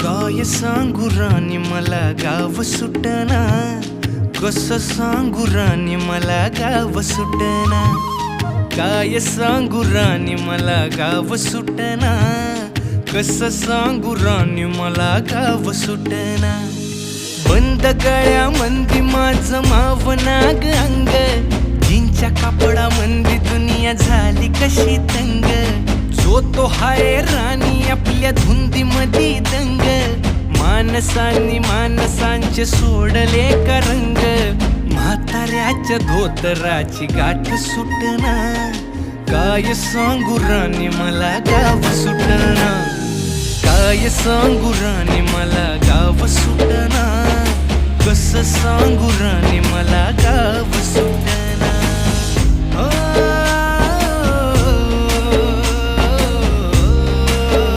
काय सांगू राणी मला गाव सुटना, कसं सांगू राणी मला गाव सुटना. काय सांगू राणी मला गाव सुटना, कसं सांगू राणी मला गाव सुटना. बंद गळ्यामंदी माझं मावनाग अंग, जीनच्या कापडामंदी दुनिया झाली कशी तंग. जो तो हाय राणी आपल्या धुंदीमधी दंग, माणसांनी माणसांचे सोडले का रंग. म्हाताऱ्याच्या धोतराची गाठ सुटना, काय सांगू राणी मला गाव सुटना. काय सांगू राणी मला गाव सुटना, कसं सांगू राणी मला गाव